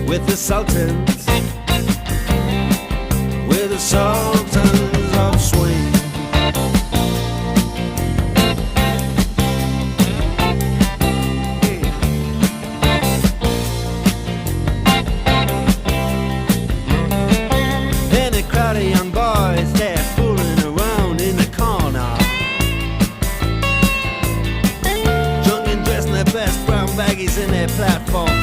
with the sultans, with the sultans of swing. And a crowd of young boys, they're fooling around in the corner, drunk and dressed in their best brown baggies in their platform.